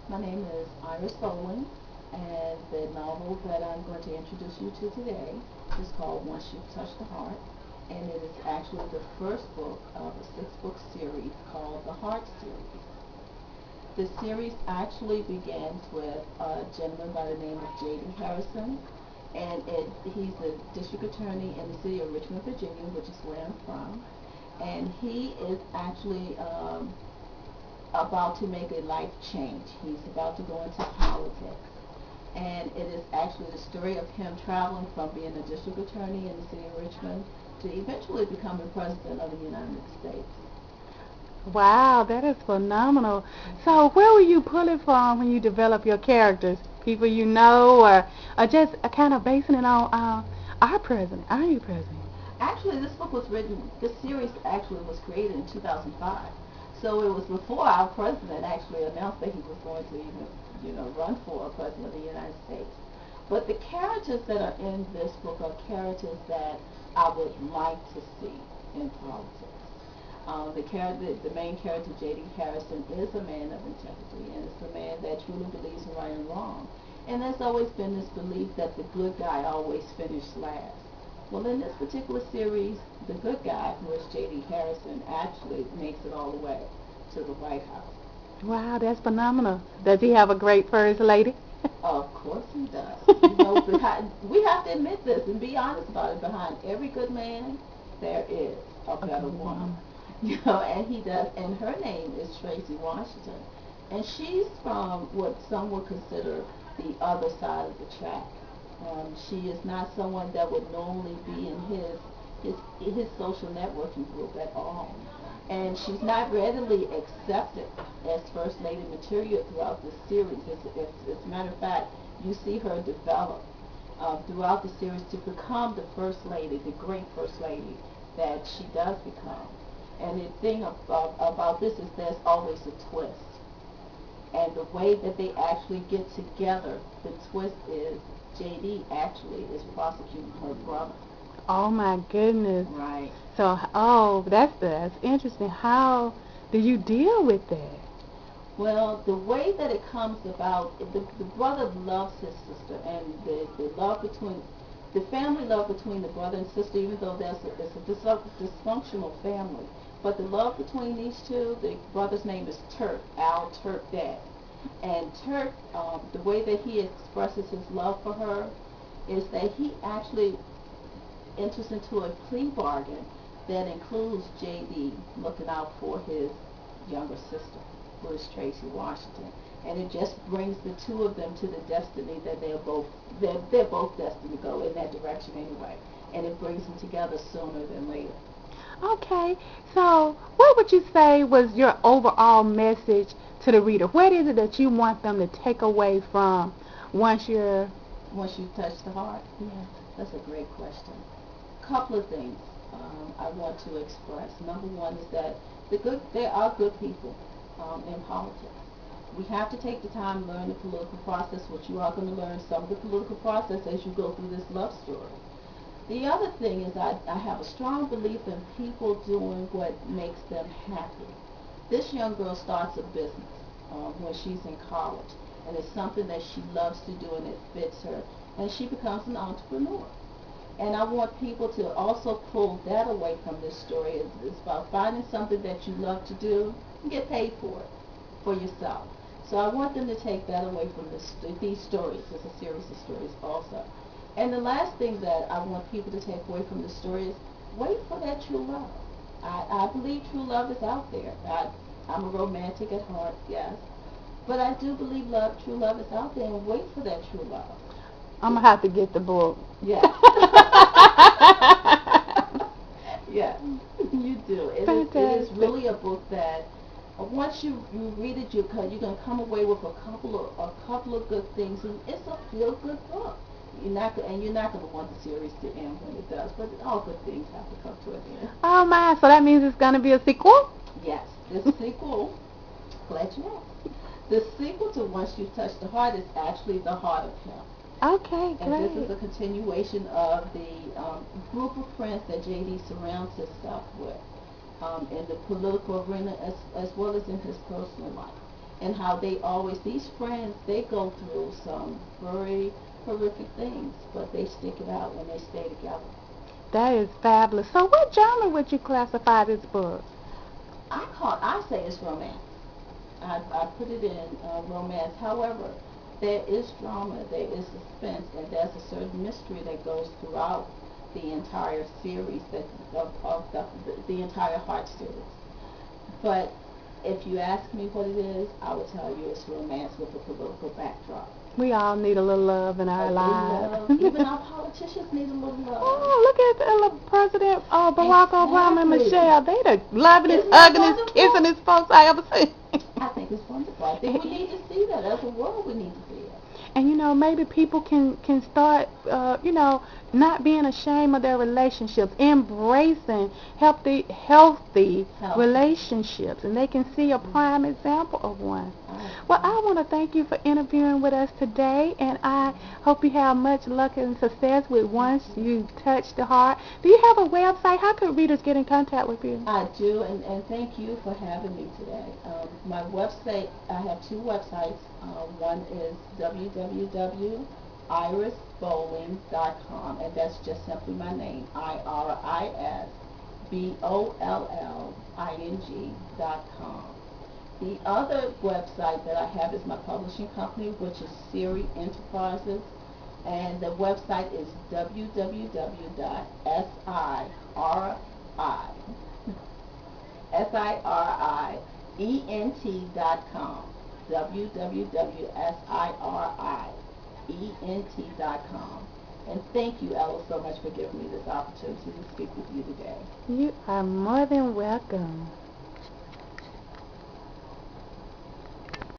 My name is Iris Bolling, and the novel that I'm going to introduce you to today is called Once You've Touched the Heart, and it is actually the first book of a six-book series called the Heart series. The series actually begins with a gentleman by the name of J.D. Harrison, and he's a district attorney in the city of Richmond, Virginia, which is where I'm from, and he is actually about to make a life change. He's about to go into politics. And it is actually the story of him traveling from being a district attorney in the city of Richmond to eventually becoming president of the United States. Wow, that is phenomenal. So where were you pulling from when you develop your characters? People you know, or just kind of basing it on our president, our new president? Actually, this series actually was created in 2005. So it was before our president actually announced that he was going to even, run for president of the United States. But the characters that are in this book are characters that I would like to see in politics. The main character, J.D. Harrison, is a man of integrity, and it's a man that truly believes in right and wrong. And there's always been this belief that the good guy always finishes last. Well, in this particular series, the good guy, who is J.D. Harrison, actually makes it all the way to the White House. Wow, that's phenomenal. Does he have a great first lady? Of course he does. We have to admit this and be honest about it. Behind every good man, there is a better woman. And he does. And her name is Tracy Washington, and she's from what some would consider the other side of the track. She is not someone that would normally be in his social networking group at all. And she's not readily accepted as First Lady material throughout the series. As a matter of fact, you see her develop throughout the series to become the First Lady, the great First Lady that she does become. And the thing about this is there's always a twist. And the way that they actually get together, the twist is JD actually is prosecuting her brother. Oh my goodness. Right. So, that's interesting. How do you deal with that? Well, the way that it comes about, the brother loves his sister, and the family love between the brother and sister, even though it's a dysfunctional family. But the love between these two, the brother's name is Turk, Al Turk Dad. And Turk, the way that he expresses his love for her is that he actually enters into a plea bargain that includes JD looking out for his younger sister, who is Tracy Washington. And it just brings the two of them to the destiny that they're both destined to go in that direction anyway. And it brings them together sooner than later. Okay, so what would you say was your overall message to the reader? What is it that you want them to take away from once you touch the heart? Yes. That's a great question. Couple of things I want to express. Number one is that there are good people in politics. We have to take the time to learn the political process, which you are going to learn some of the political process as you go through this love story. The other thing is I have a strong belief in people doing what makes them happy. This young girl starts a business when she's in college, and it's something that she loves to do and it fits her, and she becomes an entrepreneur. And I want people to also pull that away from this story. It's about finding something that you love to do and get paid for it, for yourself. So I want them to take that away from these stories. It's a series of stories also. And the last thing that I want people to take away from the story is wait for that true love. I believe true love is out there. I'm a romantic at heart, yes. But I do believe true love is out there, and wait for that true love. I'm going to have to get the book. Yeah. Yeah, you do. It is really a book that once you read it, you're going to come away with a couple of good things, and it's a feel-good book. You're not going to want the series to end when it does, but all good things have to come to an end. Oh my, so that means it's going to be a sequel? Yes, this sequel, glad you asked. The sequel to Once You've Touched the Heart is actually The Heart of Him. Okay, great. And this is a continuation of the group of friends that J.D. surrounds himself with in the political arena as well as in his personal life. and how these friends, they go through some very horrific things, but they stick it out and they stay together. That is fabulous. So what genre would you classify this book? I say it's romance. I put it in romance. However, there is drama, there is suspense, and there's a certain mystery that goes throughout the entire series, of the entire Heart series. But if you ask me what it is, I will tell you it's romance with a political backdrop. We all need a little love in our lives. Even our politicians need a little love. Oh, look at President Barack Obama and Exactly. Michelle. They the lovingest, Isn't that huggingest, wonderful? kissingest folks I ever seen. I think it's wonderful. I think we need to see that. As a world, we need to see it. And maybe people can start, not being ashamed of their relationships, embracing healthy relationships, and they can see a prime example of one. Well, I want to thank you for interviewing with us today, and I hope you have much luck and success with Once You Touch the Heart. Do you have a website? How could readers get in contact with you? I do, and thank you for having me today. My website, I have two websites. One is www.irisbolling.com, and that's just simply my name, IrisBolling.com. The other website that I have is my publishing company, which is Siri Enterprises, and the website is www.sirient.com. www.sirient.com. And thank you, Ella, so much for giving me this opportunity to speak with you today. You are more than welcome.